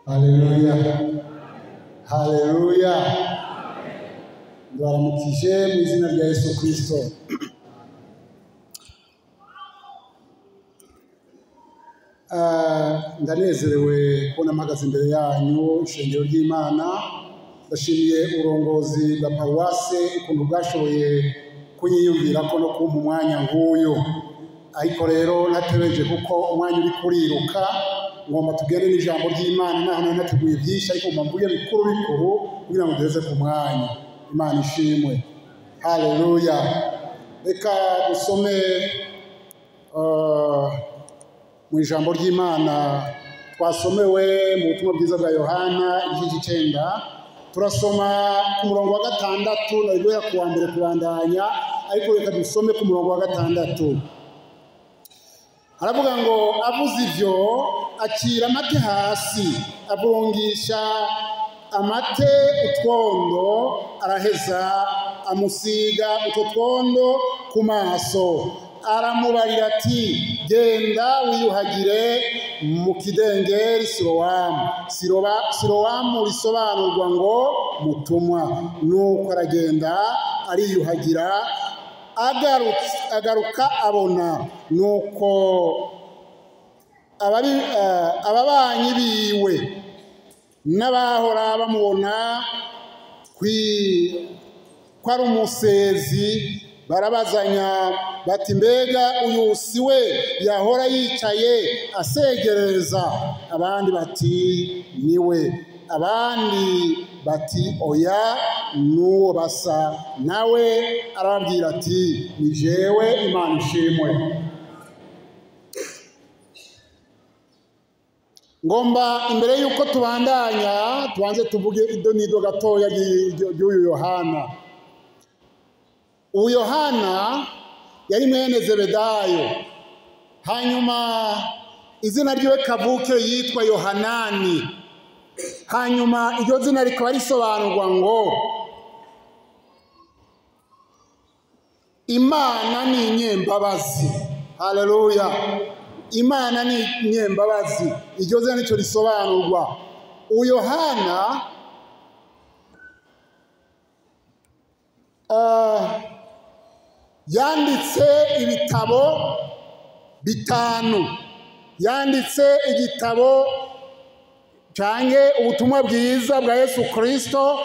Haleluya. Haleluya. Ndabaramukije mu izina rya Yesu Kristo. Ndanezerewe kubona mpagaze imbere yanyu ishengero ry'Imana. Ndashimiye uburongozi bwa paruwase ukuntu bwashoboye kunyiyumvira ko no kumpa umwanya nk'uyu. Ariko rero natebeje kuko umwanya uri kuriruka, ngomba tugende n'ijambo ry'Imana. Naho nari nateguye byinshi ariko mvuge bikuru kugira ngo duheze ku mwanya. Imana ishimwe. Haleluya. Reka dusome mu ijambo ry'Imana twasomewe mu butumwa bwiza bwa Yohana igice 9. Turasoma ku murongo wa 6 na guhera ku wa mbere kubandanya, ariko reka dusome ku murongo wa 6. Haravuga ngo avuze ivyo akira amate hasi, avungisha amate utwondo, araheza amusiga utwo twondo ku maso, aramubarira ati genda wiyuhagire mu kidengeri Silowamu. Silowamu risobanurwa ngo mutumwa. Nuko aragenda ariyuhagira, agaruka abona. Nuko ababanyi biwe n'abahora bamubona ko ari umusezi barabazanya bati mbega uyu si we yahora yicaye asegereza? Abandi bati niwe, abandi bati oya nuwo basa. Nawe arababwira ati ni jewe. Imana ishimwe. Ngomba imbere yuko tubandanya tubanze tuvuge idonido gatoya ry'uyu Yohana. Uyu Yohana yari mwene Zebedayo, hanyuma izina ryiwe kavuke yitwa Yohanani, hanyuma iryo zina rikaba risobanurwa ngo Imana ni inyembabazi. Haleluya. Imana ni inyembabazi, iryo zina nicyo risobanurwa. Uyu Yohana yanditse ibitabo 5. Yanditse igitabo canke ubutumwa bwiza bwa Yesu Kristo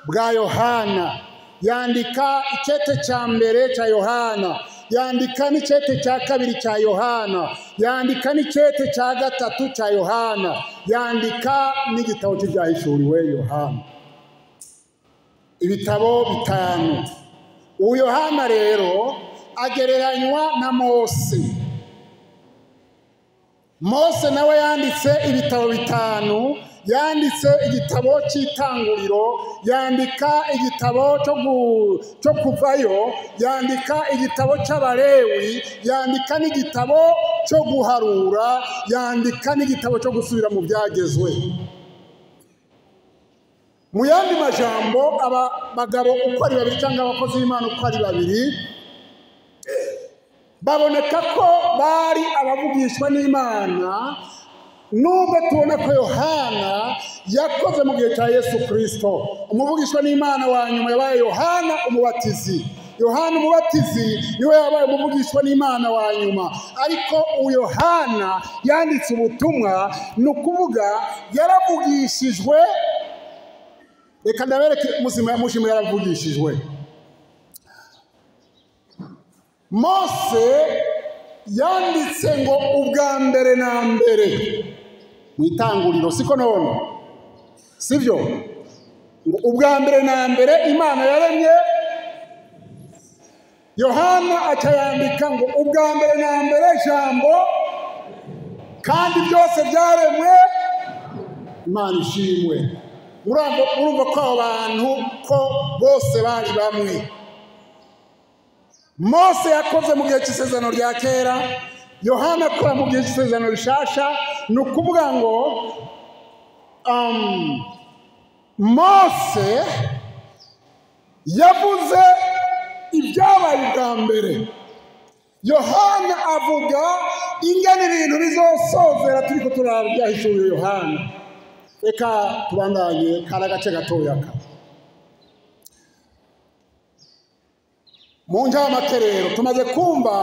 bwa Yohana. Yandika icete ca mbere ca Yohana, yandika n'icete ca kabiri ca Yohana, yandika n'icete ca gatatu ca Yohana, yandika n'igitabo cy'ibyahishuriwe Yohana. Ibitabo 5. Uyu Yohana rero agereranywa na Mose. Mose nawe yanditse ibitabo 5. Yanditse igitabo cy'itanguriro, yandika igitabo cyo kuvayo, yandika igitabo cy'Abalewi, yandika n'igitabo cyo guharura, yandika n'igitabo cyo gusubira mu byagezwe. Mu yandi majambo, aba bagabo uko ari 2 cyangwa abakozi b'Imana uko ari 2 baboneka ko bari abavugishwa n'Imana. Nubwo tubona ko Yohana yakoze mu gihe cya Yesu Kristo, umuvugishwa n'Imana wa nyuma yabaye Yohana umubatizi. Yohana umubatizi niwe yabaye umuvugishwa n'Imana wa nyuma. Ariko uyu Yohana yanditse ubutumwa, ni ukuvuga yaravugishijwe. Reka ndabereke muzima yamushimwe yaravugishijwe. Mose yanditse ngo ubwa mbere na mbere mu itanguriro, siko none sivyo? Ngo ubwa mbere na mbere Imana yaremye. Yohana acayandika ngo ubwa mbere na mbere jambo, kandi byose byaremwe. Imana ishimwe. Urumva ko abantu ko bose bari bamwe. Mose yakoze mu gihe cy'isezerano rya kera, Yohana akora mu gihe cy'isezerano rishasha. Ni ukuvuga ngo Mose yavuze ibyabaye bwa mbere, Yohana avuga ingene ibintu bizosozera turiko turabya hishuriye Yohana. reka tubandanye kara gace gatoya ka mu njamake rero tumaze kumva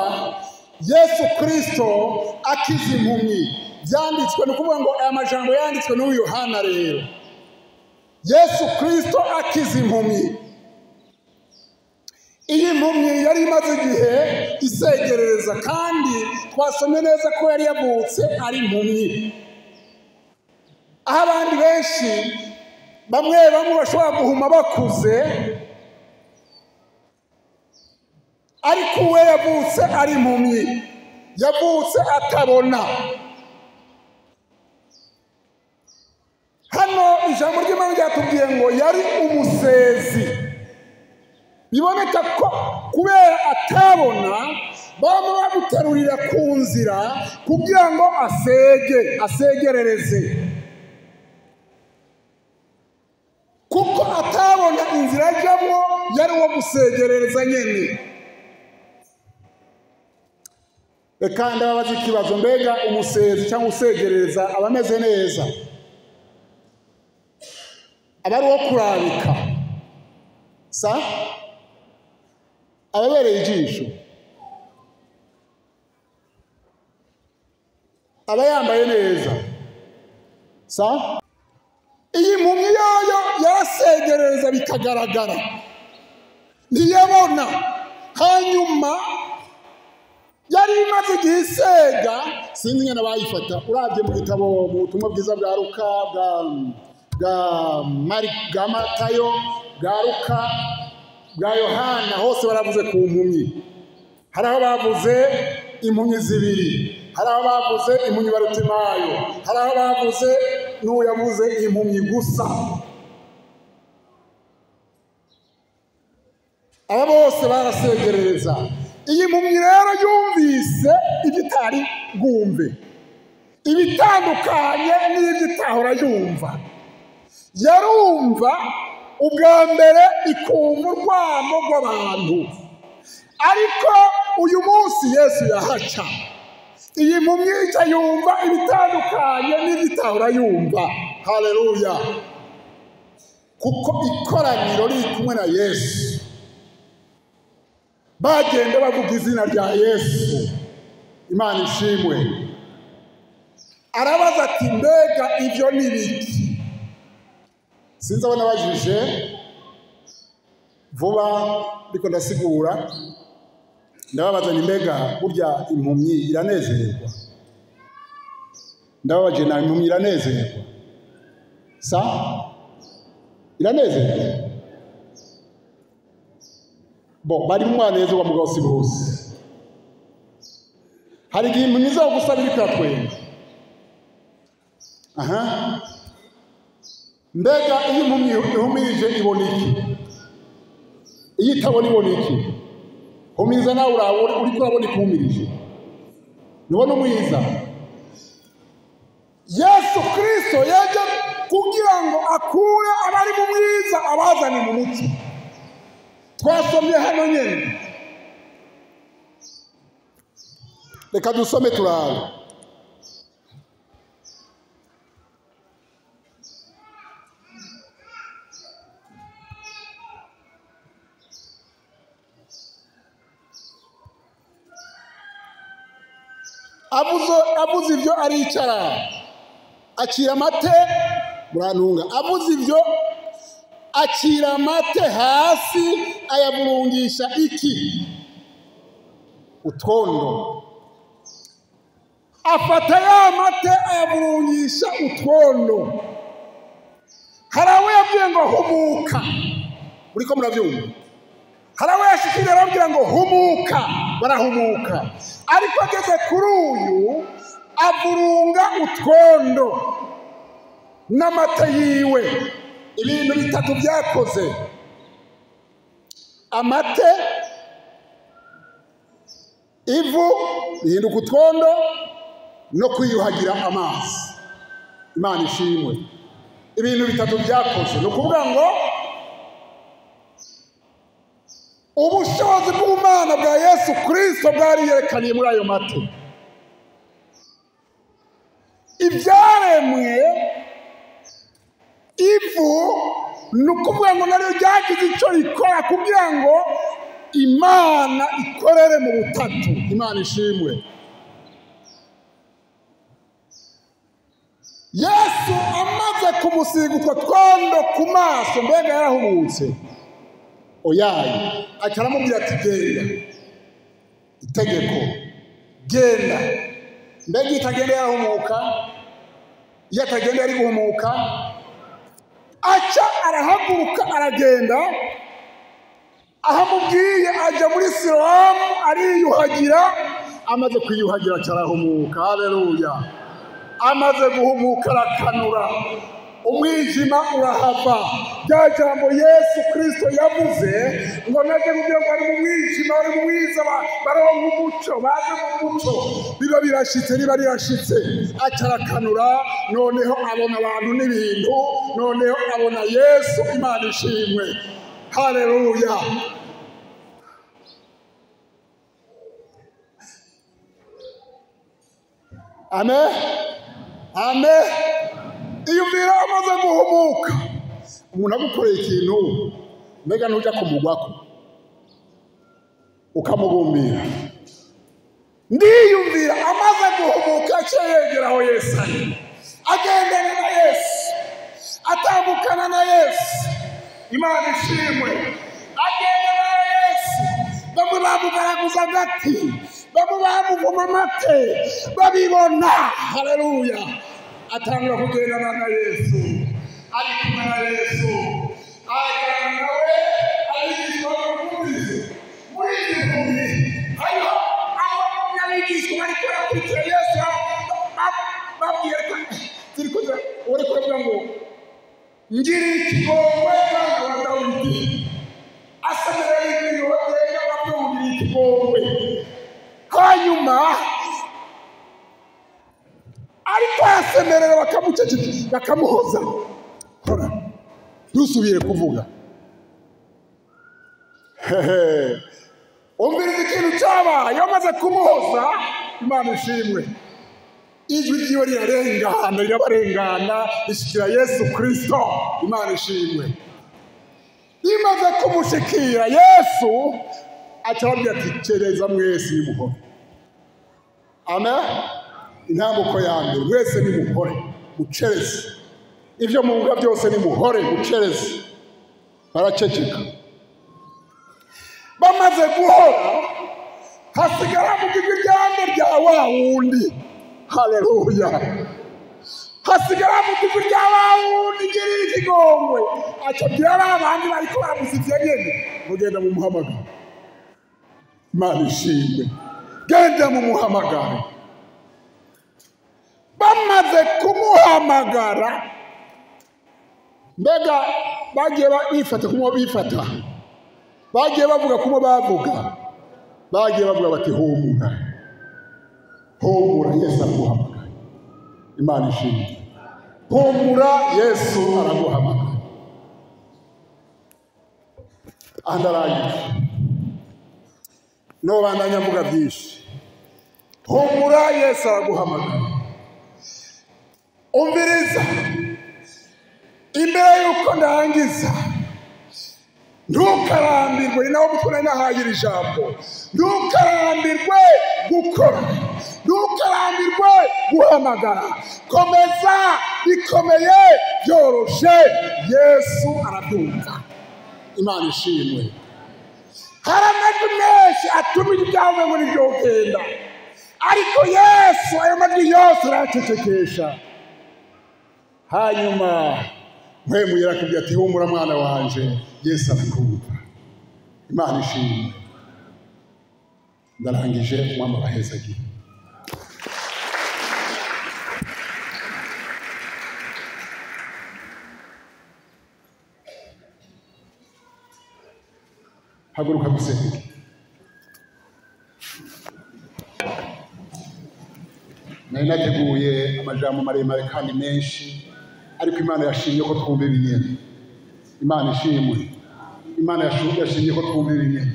Yesu Kristo akiza impumyi byanditswe no kuvuga ngo aya majambo yanditswe n'uyu Yohana rero Yesu Kristo akiza impumyi. Iyi mpumyi yari imaze igihe isegerereza kandi twasomye neza ko yari yavutse ari impumyi. Aho abandi benshi bamwe bashobora guhuma bakuze, ariko we yavutse ari impumyi, yavutse atabona. Hano ijambo ry'Imana ryatubwiye ngo yari umusezi. Biboneka ko kubera atabona baba bamuterurira ku nzira kugira ngo asegerereze, kuko atabona inzira ajyamo yari uwo gusegerereza nyine. Reka ndababaza ikibazo, mbega umusezi cyangwa usegerereza aba ameze neza? Aba ari uwo kurabika sa ababereye ijisho? Aba yambaye neza sa? Iyi mpumyi yoyo yarasegerereza bikagaragara, ntiyabona. Hanyuma yari imaze igihe isega, sinzi nyine bayifata. Urabye mu gitabo, mu butumwa bwiza bwa Luka, bwa Matayo, bwa Luka, bwa Yohana, hose baravuze ku mpumyi. Hari aho bavuze impumyi zibiri, hari aho bavuze impumyi Barutimayo, hari aho bavuze n'uyavuze impumyi gusa. Aba bose barasegerereza. Iyi mpumyi rero yumvise igitari bwumve, ibitandukanye n'igitahora yumva. Yarumva ubwa mbere ikumva urwamo rw'abantu, ariko uyu munsi Yesu yahaca. Iyi mpumyi ica yumva ibitandukanye n'igitahora yumva. Haleluya! Kuko ikoraniro riri kumwe na Yesu, bagenda bavuga izina rya Yesu. Imana ishimwe. Arabaza ati, mbega ibyo ni biki? Sinzi abana bajije vuba ariko ndasigura. Ndababaza ni mbega burya impumyi iranezerwa? Ndababaje na impumyi iranezerwa sa? Iranezerwa? Bo bari mu mwanezerwa mugabo si bose. Hari igihe impumyi zo gusabira ikiratwenga. Aha, mbega iyo impumyi ihumije ibona iki? Iyo itabona ibona iki? Humiriza nawe uri kurabona ikuhumirije. Nibona umwiza. Yesu Kristo yaje kugira ngo akure abari mu mwiza abazane mu mucyo. Twasomye hano nyene. Reka dusome turabe. Abuze ibyo aricara acira amate, murantunga. Abuze ibyo acira amate hasi ayaburungisha iki? Utwondo. Afata ya mate ayaburungisha utwondo. Hari aho yabwiye ngo humuka, uriko murabyumva? Hari aho yashikiriye arabwira ngo humuka, barahumuka. Ariko ageze kuri uyu avurunga utwondo n'amata yiwe. Ibintu bitatu byakoze: amate, ivu bihinduka utwondo, no kwiyuhagira amazi. Imana ishimwe. Ibintu bitatu byakoze. Ni ukuvuga ngo ubushobozi bw'Imana bwa Yesu Kristo bwari yerekaniye muri ayo mate. Ibyaremwe ivu ni ukuvuga ngo naryo ryagize icyo rikora kugira ngo Imana ikorere mu butatu. Imana ishimwe. Yesu amaze kumusiga utwo twondo ku maso, mbega yarahumutse? Oyaye, acaramubwira ati genda. Itegeko genda. Mbega itagenda yarahumuka? Iyo atagenda yari guhumuka? Aca arahaguruka aragenda, ahamubwiye ajya muri Siloamu ariyuhagira. Amaze kwiyuhagira carahumuka. Haleluya. Amaze guhumuka arakanura, umwijima urahava. Rya jambo Yesu Kristo yavuze ngo naje kugira ngo ari mu mwijima ari mu mwiza baronka umuco, baze mu muco. Biba birashitse, riba rirashitse. Acarakanura, noneho abona abantu n'ibintu, noneho abona Yesu. Imana ishimwe. Haleluya. Amen. Amen. Iyo mbere amaze guhumuka, umuntu agukoreye ikintu, mbega ntujya kumugwako ukamugumbira. Ndiyumvira amaze guhumuka yegera aho Yesu ari, agendana na Yesu, atambukana na Yesu. Imana ishimwe. Agendana na Yesu, bamwe bamugaraguza agati, bamwe bamuvuma amate, babibona. Haleluya. Atangura kugendana na Yesu, ari kumwe na Yesu, aganira nawe, abigishwa bamwumvise. Muri izi nkumi hariho abigishwa bariko barakurikira Yesu, babwira uri kuvuga ngo ngiri ikigongwe mwana wa Dawidi, asamira ibintu bagenda babyumvira ikigongwe. Hanyuma ariko arasemerera, bakamuceceka, bakamuhoza. Hora, ntusubire kuvuga. Umviriza ikintu cyabaye. Amaze kumuhoza, Imana ishimwe, ijwi ryiwe rirarengana, rirabarengana, rishikira Yesu Kristo. Imana ishimwe. Imaze kumushikira Yesu, acababwira ati cereza mwese nimuhore. Amen. Intambuko ya mbere, mwese nimuhore, mucereze. Ibyo munga byose nimuhore, mucereze. Baraceceka. Bamaze guhora, hasigara mu gijwi ryande rya wa wundi. Haleluya. Hasigara mu gijwi rya wa wundi ngiri ikigongwe. Acabwira abandi bariko baramusivye nyene, mugenda mu muhamagaro. Imana ishimwe. Genda mu muhamagaro. Bamaze kumuhamagara, mbega bagiye bifata kumwe bifata, bagiye bavuga kumwe bavuga, bagiye bavuga bati humura, humura, Yesu araguhamagara. Imana ishimwe. Humura, Yesu araguhamagara. Andarangije no bandanya mvuga byinshi. Humura, Yesu araguhamagara. Umviriza, imbere yuko ndangiza, ntukarambirwe, naho mutuna nahagira ijambo, ntukarambirwe gukora, ntukarambirwe guhamagara. Komeza, bikomeye, byoroshe, Yesu arabyumva. Imana ishimwe. Hari amajwi menshi atuma ibyawe ngo ntibyogenda, ariko Yesu ayo majwi yose aracecekesha. Hanyuma mpemu yarakubwira ati humura mwana wanje, Yesu arakumva. Imana ishimwe. Ndarangije, umwami abahezagira. Haguruka gusenge. Nari nateguye amajambo maremare kandi menshi, ariko Imana yashimye ko twumva ibinyene. Imana ishimwe. Imana yashimye ko twumva ibinyene.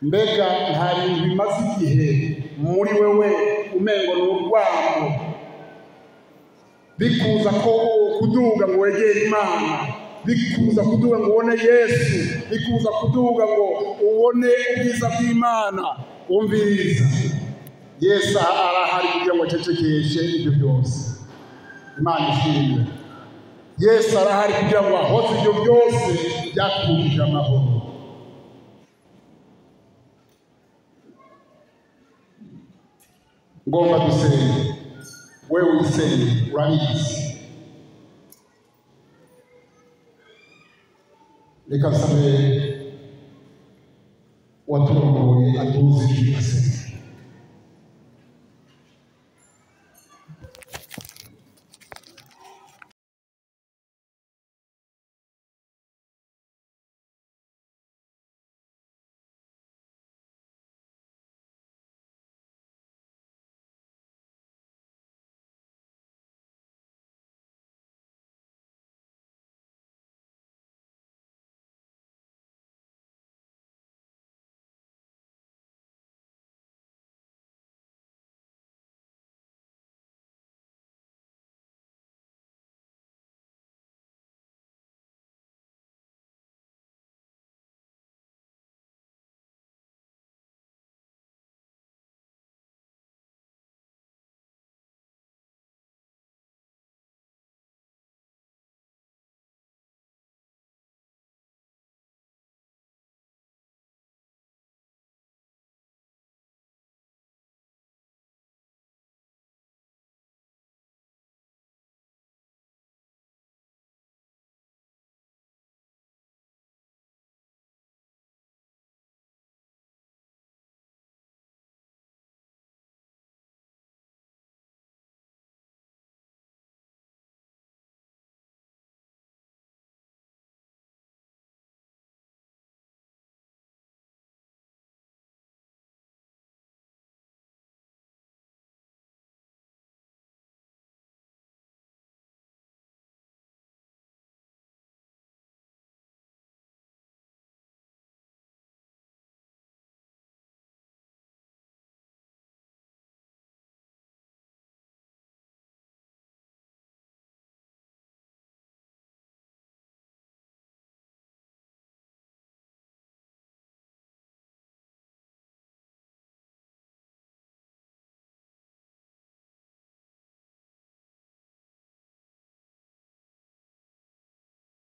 Mbega nta bintu bimaze igihe muri wewe umengo n'urwango bikuza ko kuduga ngo wegere Imana, bikuza kuduga ngo ubone Yesu, bikuza kuduga ngo ubone ubwiza bw'Imana. Umviriza, Yesu arahari kugira ngo acecekeshe ibyo byose. Imana ishimwe. Yesu arahari kugira ngo ahoze ibyo byose byakujije amahoro. Ngomba dusenge, wewe usenge, urabizi. Reka sabe waturongoye atuzi ibyo